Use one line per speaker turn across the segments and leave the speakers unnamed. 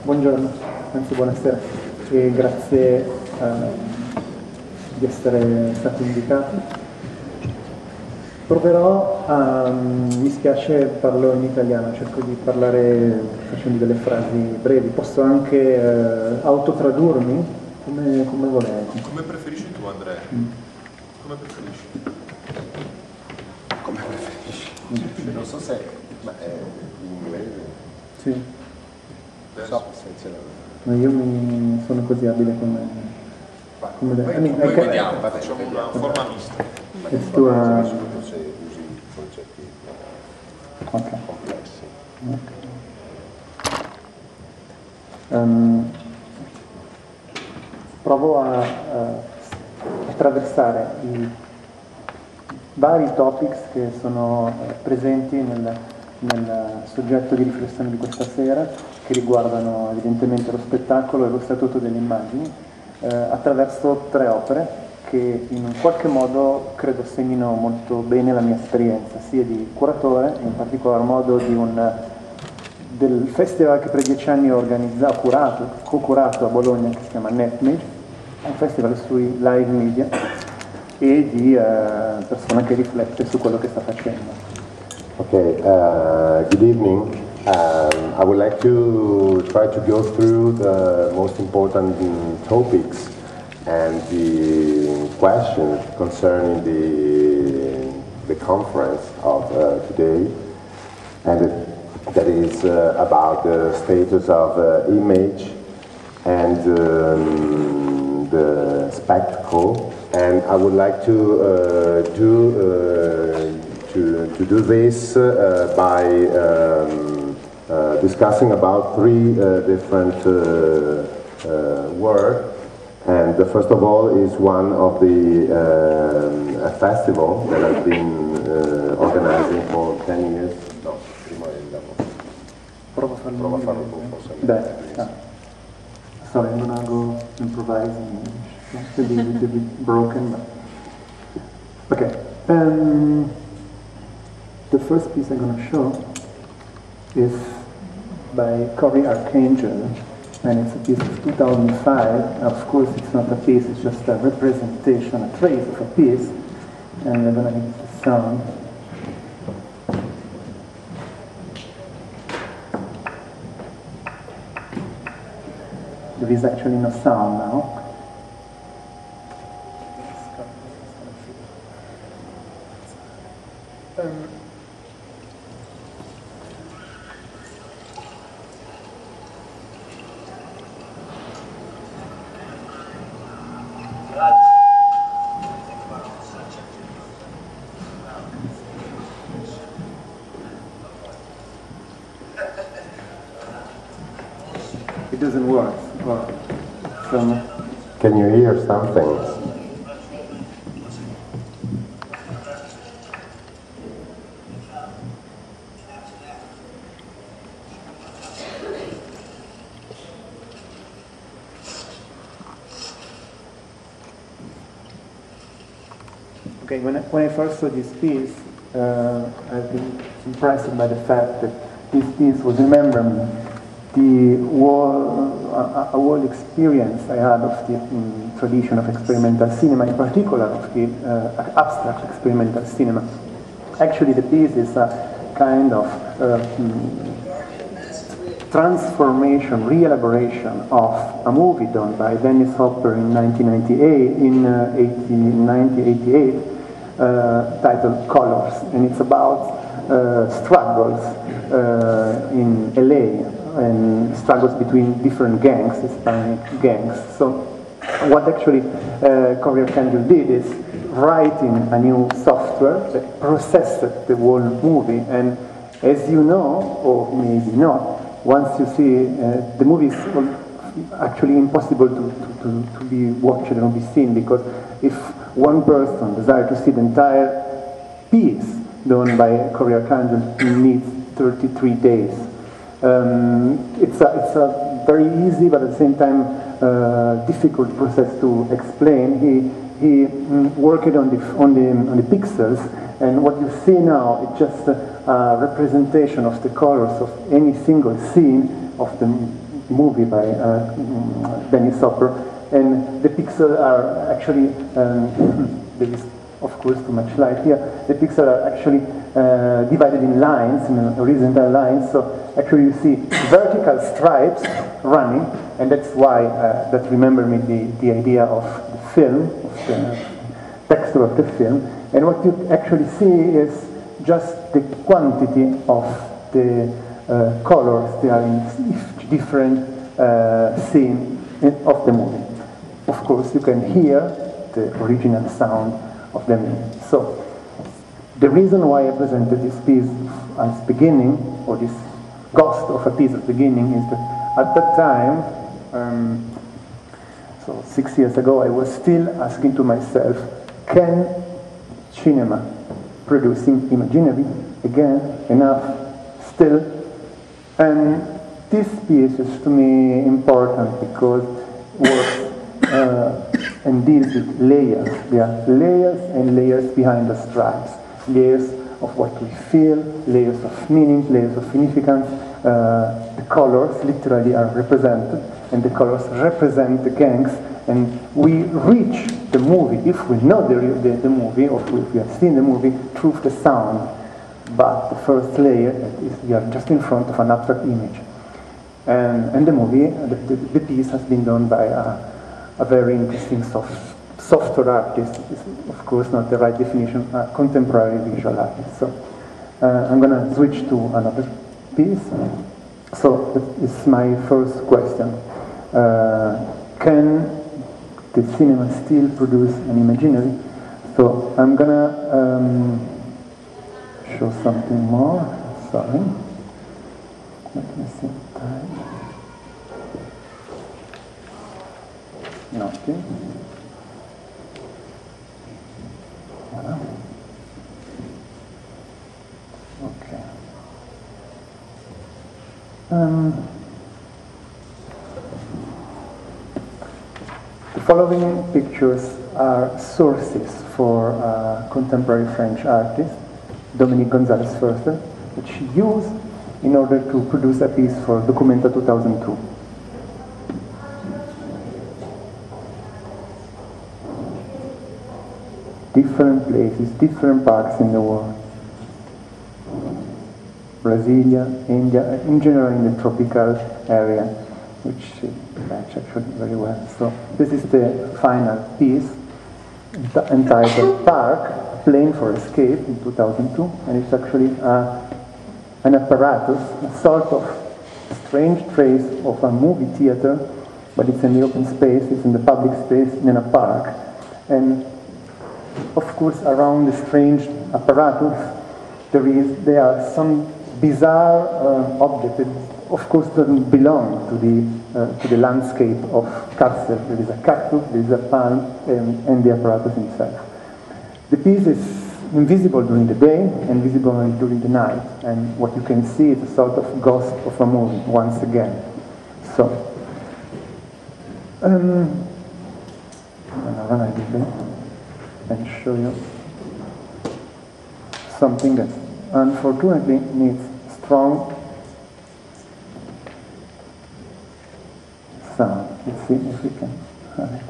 Buongiorno, anzi buonasera, e grazie di essere stati invitati. Proverò mi spiace, parlo in italiano, cerco di parlare facendo delle frasi brevi, posso anche autotradurmi come volete.
Come preferisci tu, Andrea? Come preferisci?
Come preferisci? Non so se ma è in inglese.
Sì.
So,
ma io mi sono così abile come
Noi vediamo, facciamo una forma mista.
Soprattutto se usi concetti complessi.
Provo a attraversare i vari topics che sono presenti nel soggetto di riflessione di questa sera, che riguardano evidentemente lo spettacolo e lo statuto delle immagini, attraverso tre opere che in un qualche modo credo segnino molto bene la mia esperienza, sia di curatore, in particolar modo del festival che per 10 anni ho co-curato a Bologna, che si chiama NetMe, un festival sui live media, e di persona che riflette su quello che sta facendo.
Okay, good evening. I would like to try to go through the most important topics and the questions concerning the conference of today, and that is about the status of image and the spectacle. And I would like to do this by discussing about three different works. And the first of all is one of the a festival that I've been organizing for 10 years. No, prima
Prova a farlo tu, forse. Sorry, I'm gonna go improvise in English. It's a little bit broken, but okay. The first piece I'm going to show is by Cory Arcangel, and it's a piece of 2005. Of course, it's not a piece, it's just a representation, a trace of a piece, and we're going to use the sound. There is actually no sound now. It doesn't work.
Can you hear something?
Okay, when I first saw this piece, I've been impressed by the fact that this piece was remembering a whole experience I had of the tradition of experimental cinema, in particular of the abstract experimental cinema. Actually, the piece is a kind of transformation, re-elaboration of a movie done by Dennis Hopper in 1988, titled Colors, and it's about struggles in LA and struggles between different gangs, Hispanic gangs. So what actually Cory Arcangel did is writing a new software that processed the whole movie, and as you know, or maybe not, once you see the movie is actually impossible to be watched or be seen, because if one person desires to see the entire piece done by Cory Arcangel, he needs 33 days. It's a very easy but at the same time difficult process to explain. He worked on the pixels, and what you see now is just a representation of the colors of any single scene of the movie by Dennis Hopper, and the pixels are actually, there is of course too much light here, the pixels are actually divided in lines, in horizontal lines, so actually you see vertical stripes running, and that's why, that remember me the idea of the film, of the texture of the film, and what you actually see is just the quantity of the colors they are in different scene of the movie. Of course, you can hear the original sound of the music. So, the reason why I presented this piece as beginning, or this ghost of a piece at the beginning, is that at that time, so 6 years ago, I was still asking to myself, can cinema producing imaginary again enough still? And this piece is to me important because it works and deals with layers. There are layers and layers behind the stripes, layers of what we feel, layers of meaning, layers of significance. The colors literally are represented, and the colors represent the gangs, and we reach the movie, if we know the movie, or if we have seen the movie, through the sound. But the first layer is we are just in front of an abstract image. And the movie, the piece has been done by a very interesting software artist. It's of course not the right definition, a contemporary visual artist. So I'm going to switch to another piece. So that is my first question. Can the cinema still produce an imaginary? So I'm going to show something more. Sorry. Let me see. Nothing. Okay. The following pictures are sources for contemporary French artist, Dominique Gonzalez Foerster, which she used in order to produce a piece for Documenta 2002. Different places, different parts in the world. Brasilia, India, in general in the tropical area, which match actually very well. So this is the final piece entitled Park, A Plane for Escape in 2002, and it's actually an apparatus, a sort of strange trace of a movie theater, but it's in the open space, it's in the public space, in a park. And of course, around the strange apparatus, there are some bizarre objects that, of course, doesn't belong to the landscape of Kassel. There is a cactus, there is a palm, and the apparatus itself. The piece is invisible during the day and visible only during the night, and what you can see is a sort of ghost of a movie once again. So, I'm gonna run a little bit and show you something that unfortunately needs strong sound. Let's see if we can have it.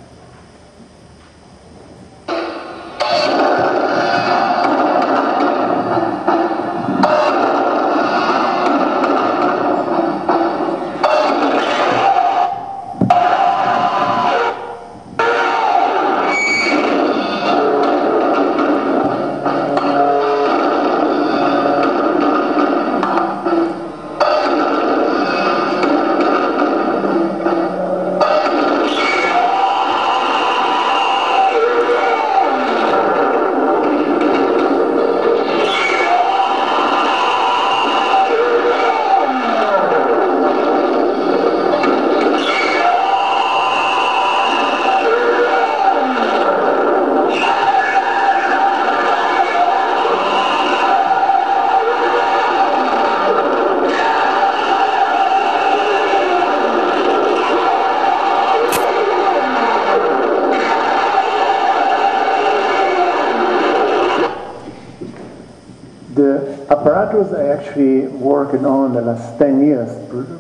The apparatus I actually worked on the last 10 years,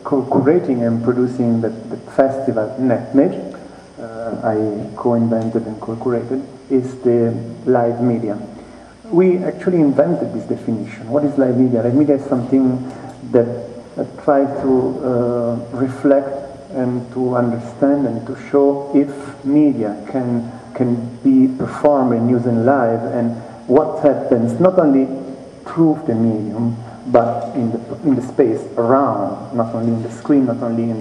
curating and producing the festival NetMage, I co-invented and co-curated, is the live media. We actually invented this definition. What is live media? Live media is something that tries to reflect and to understand and to show if media can be performed and used in live, and what happens not only through the medium, but in the space around, not only in the screen, not only on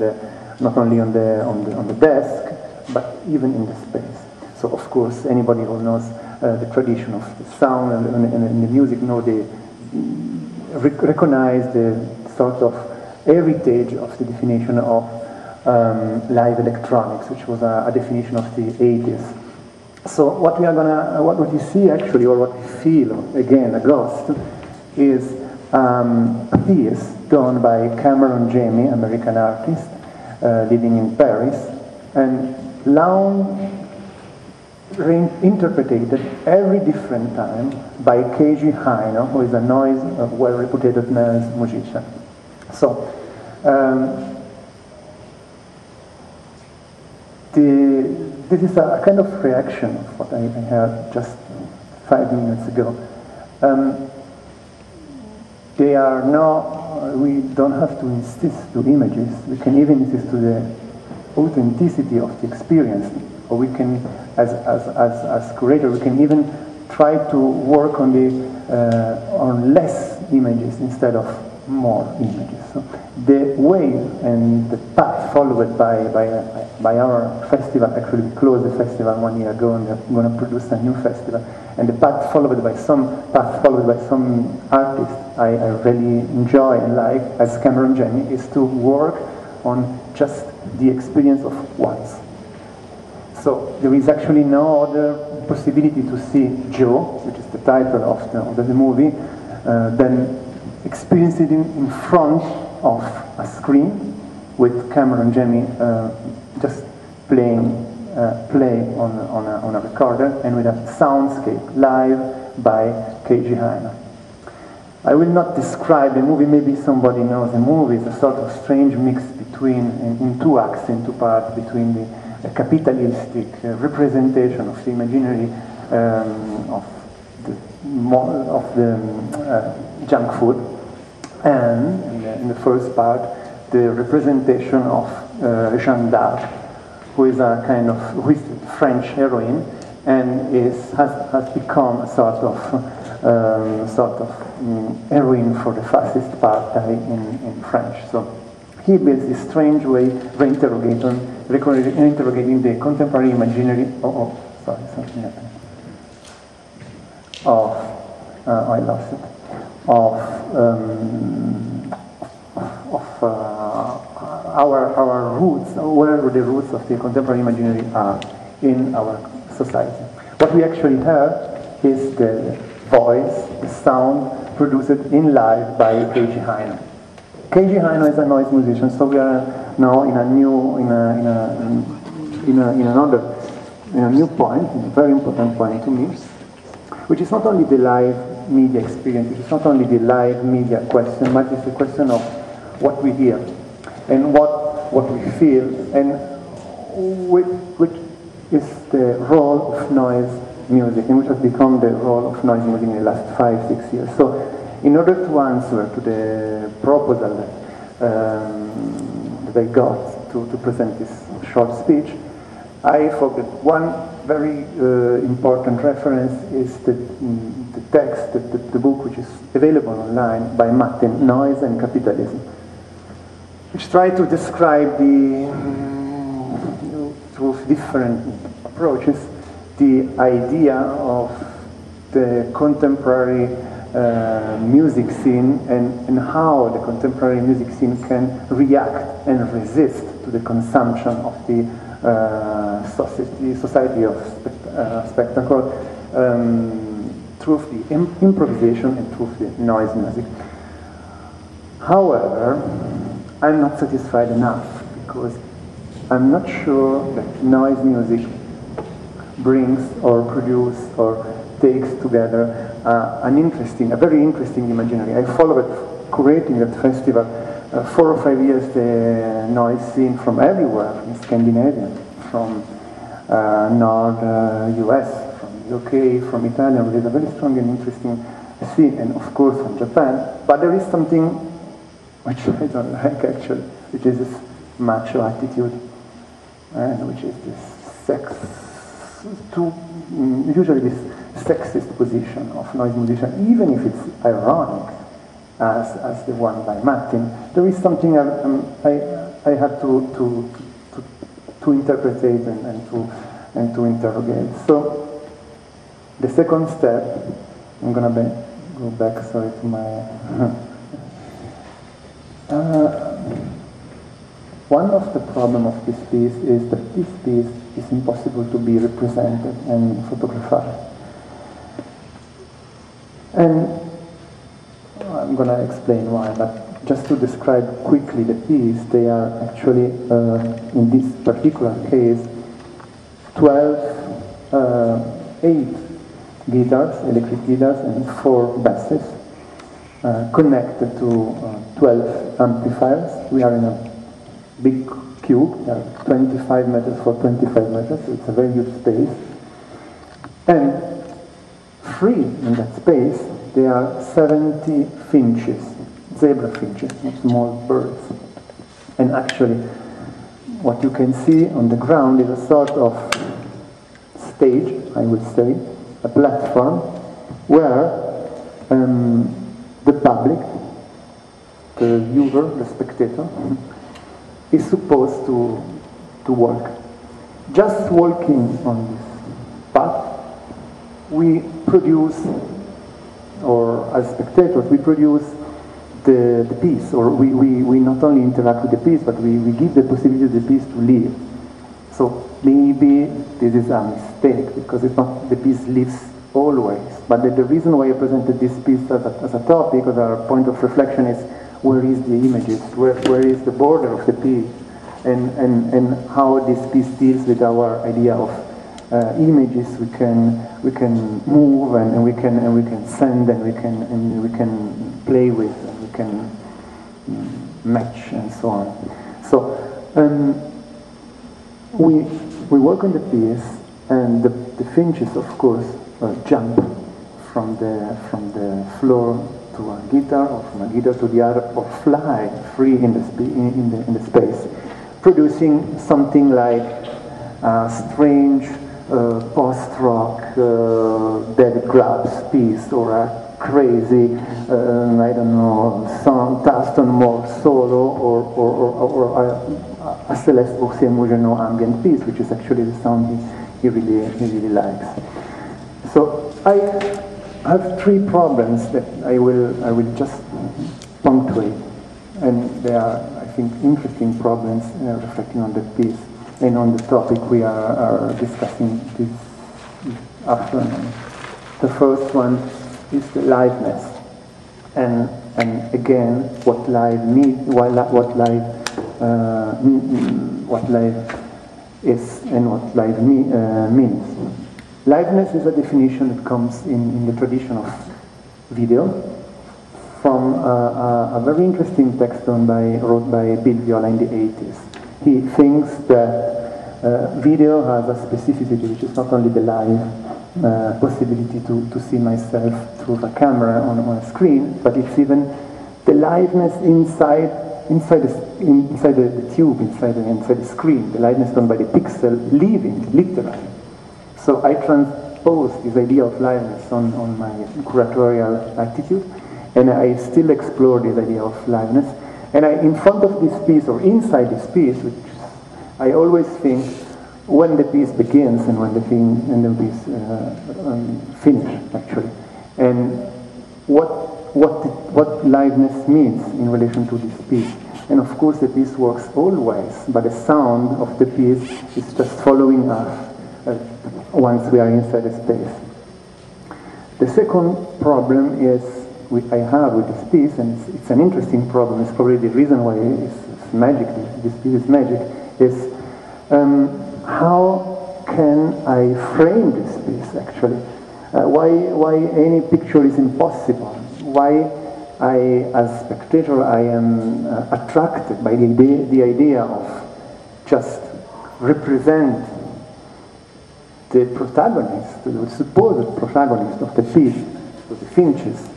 the desk, but even in the space. So of course, anybody who knows the tradition of the sound and the music recognize the sort of heritage of the definition of live electronics, which was a definition of the 80s. So what you see actually, or what we feel, again, a ghost, is a piece done by Cameron Jamie, American artist, living in Paris, and long reinterpreted every different time by Keiji Haino, who is a well-reputed noise musician. So, this is a kind of reaction of what I heard just 5 minutes ago. We don't have to insist to images, we can even insist to the authenticity of the experience, or we can, as curator, we can even try to work on less images instead of more images. So the way and the path followed by our festival, actually we closed the festival 1 year ago and we're going to produce a new festival, and the path followed by some artists I really enjoy and like, as Cameron Jamie, is to work on just the experience of once. So there is actually no other possibility to see Joe, which is the title of the movie, than experience it in front of a screen with Cameron Jamie just play on a recorder, and with a soundscape live by Keiji Haino. I will not describe the movie, maybe somebody knows the movie. It's a sort of strange mix between, in 2 acts, in 2 parts, between the capitalistic representation of the imaginary of the junk food, and in the first part, the representation of Jeanne d'Arc, who is a kind of French heroine, and has become a sort of heroine for the fascist party in French. So he builds this strange way reinterrogating the contemporary imaginary. Sorry, something happened. I lost it. Our roots, where the roots of the contemporary imaginary are in our society. What we actually have is the voice, the sound produced in live by Keiji Haino. Keiji Haino is a noise musician, so we are now in a new point, a very important point to me, which is not only the live media experience, which is not only the live media question, but it's a question of what we hear and what we feel, and which is the role of noise music, and which has become the role of noise music in the last 5-6 years. So, in order to answer to the proposal that I got to present this short speech, I forgot one very important reference is the text, the book which is available online by Martin, Noise and Capitalism, which try to describe through different approaches the idea of the contemporary music scene and how the contemporary music scene can react and resist to the consumption of the society of spectacle through the improvisation and through the noise music. However, I'm not satisfied enough, because I'm not sure that noise music brings or produces or takes together a very interesting imaginary. I followed curating that festival 4 or 5 years, the noise scene from everywhere, from Scandinavia, from North US, from UK, from Italy. There's a very strong and interesting scene, and of course from Japan. But there is something which I don't like actually, which is this macho attitude, and which is this usually this sexist position of noise musician, even if it's ironic, as the one by Martin. There is something I had to interpret and to interrogate. So the second step, I'm gonna go back, sorry, to my. One of the problems of this piece is that this piece is impossible to be represented and photographed. And I'm going to explain why, but just to describe quickly the piece, they are actually, in this particular case, 8 guitars, electric guitars, and 4 basses, connected to 12 amplifiers. We are in a big cube, 25 meters for 25 meters, so it's a very huge space. And free in that space, there are 70 finches, zebra finches, small birds. And actually, what you can see on the ground is a sort of stage, I would say, a platform, where the public, the viewer, the spectator, is supposed to walk. Just walking on this path, we produce, or as spectators, we produce the piece, or we not only interact with the piece, but we give the possibility of the piece to live. So maybe this is a mistake, because it's not the piece lives always. But the reason why I presented this piece as a topic, as a point of reflection, is where is the images, where is the border of the piece, and how this piece deals with our idea of images we can move and we can send and we can play with and we can match and so on. So we work on the piece, and the finches, of course, jump from the floor to a guitar, or from a guitar to the other, or fly free in the space, producing something like a strange post-rock David Grubbs piece, or a crazy, I don't know, Thurston Moore solo, or a Celeste Boursier-Mougenot ambient piece, which is actually the sound he really likes. So I have 3 problems that I will just punctuate, and they are, I think, interesting problems reflecting on the piece and on the topic we are discussing this afternoon. The first one is the liveness, and again, what live means, what live is, and what live means. Liveness is a definition that comes in the tradition of video, from a very interesting text wrote by Bill Viola in the 80s. He thinks that video has a specificity which is not only the live possibility to see myself through the camera on a screen, but it's even the liveness inside the tube, inside the screen, the liveness done by the pixel, living, literally. So I transpose this idea of liveness on my curatorial attitude, and I still explore this idea of liveness. And in front of this piece, or inside this piece, which I always think when the piece begins and when the piece finishes, actually, and what liveness means in relation to this piece. And of course, the piece works always, but the sound of the piece is just following us once we are inside the space. The second problem I have with this piece, and it's an interesting problem, it's probably the reason why it's magic, this piece is magic, is how can I frame this piece, actually? why any picture is impossible, why as spectator, I am attracted by the idea of just represent the protagonist, the supposed protagonist of the piece, of the Finches,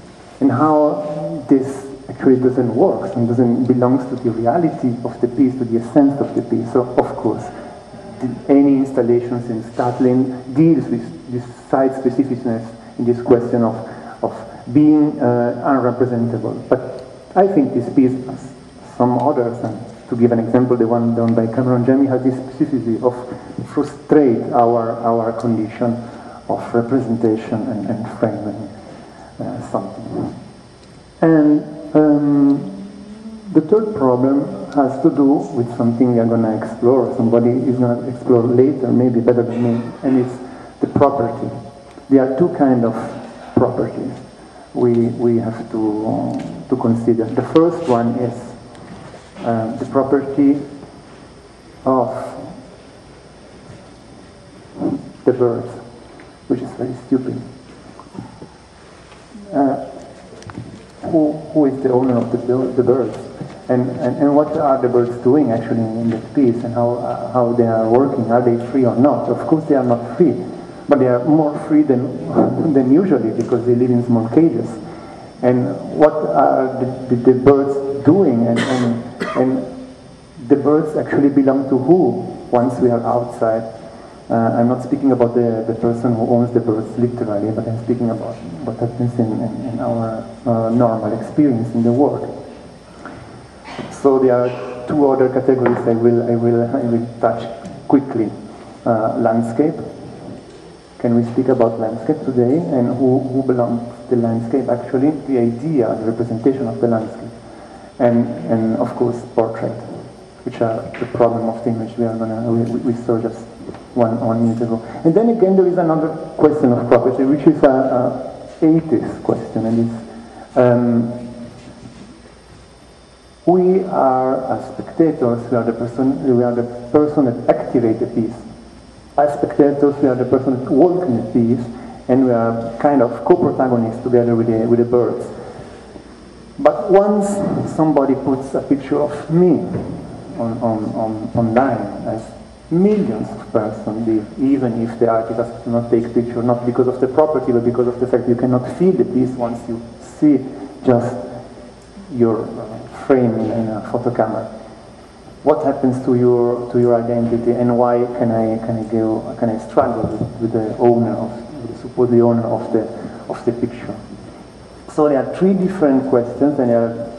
and how this actually doesn't work and doesn't belong to the reality of the piece, to the essence of the piece. So, of course, any installations in S.A.L.E deals with this site specificness in this question of being unrepresentable. But I think this piece, as some others, and to give an example, the one done by Cameron Jamie, has this specificity of frustrate our condition of representation and framing something. And the third problem has to do with something we are going to explore. Somebody is going to explore later, maybe better than me, and it's the property. There are two kinds of properties we have to consider. The first one is the property of the birds, which is very stupid. Who is the owner of the birds? And what are the birds doing actually in this piece, and how they are working? Are they free or not? Of course they are not free, but they are more free than usually because they live in small cages. And what are the birds doing? And the birds actually belong to who once we are outside? I'm not speaking about the person who owns the birds literally, but I'm speaking about what happens in our normal experience in the world. So there are two other categories I will touch quickly. Landscape. Can we speak about landscape today? And who belongs to the landscape? Actually, the idea, the representation of the landscape. And of course, portrait, which are the problem of the image we saw just one minute ago. And then again, there is another question of property, which is a 80s question, and it's we are as spectators, we are the person that activate the piece. As spectators, we are the person that work in the piece, and we are kind of co-protagonists together with the birds. But once somebody puts a picture of me online, as millions of persons did, even if the artist does not take picture, not because of the property, but because of the fact you cannot feel the piece once you see just your frame in a photo camera. What happens to your identity, and why can I struggle with the owner with the supposed owner of the picture? So there are three different questions, and they are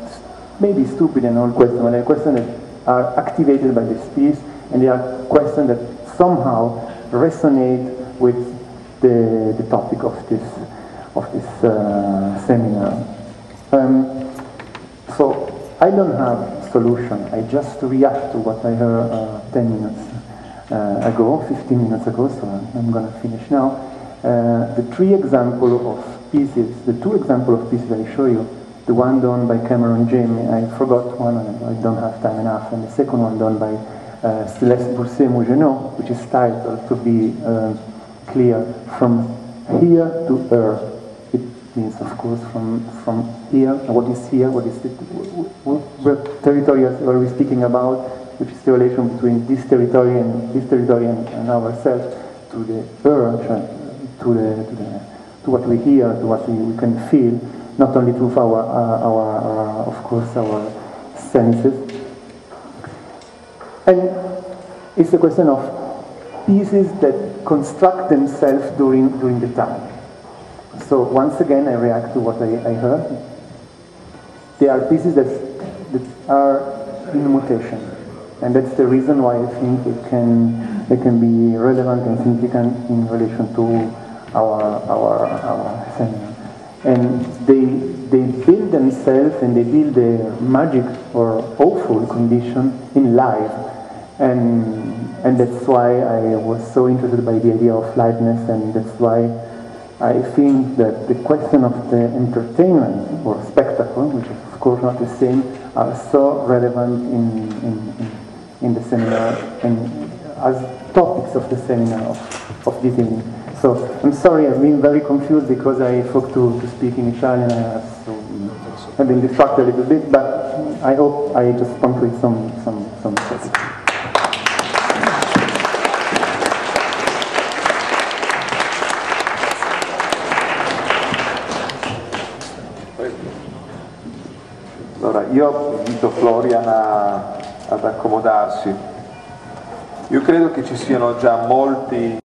maybe stupid and old questions, but they are questions that are activated by this piece, and they are questions that somehow resonate with the topic of this seminar. So I don't have solution. I just react to what I heard 10 minutes ago, 15 minutes ago. So I'm going to finish now. The two examples of pieces I show you. The one done by Cameron Jamie, I forgot one, and I don't have time enough, and the second one done by Céleste Bourset-Mougenot, which is titled, to be clear, From Here to Earth. It means, of course, from here, what is here, what is what territory are we speaking about, which is the relation between this territory and ourselves, to the earth, to what we hear, to what we can feel, not only through our of course, our senses. And it's a question of pieces that construct themselves during the time. So once again, I react to what I heard. There are pieces that are in mutation, and that's the reason why I think they can be relevant and significant in relation to our seminar. And they build themselves, and they build their magic or awful condition in life. And that's why I was so interested by the idea of liveness, and that's why I think that the question of the entertainment or spectacle, which is of course not the same, are so relevant in the seminar and as topics of the seminar of this evening. So I'm sorry, I've been very confused because I thought to speak in Italian. I've been distracted a little bit, but I hope I just conclude some thoughts.
Allora, io invito Florian ad accomodarsi. Io credo che ci siano già molti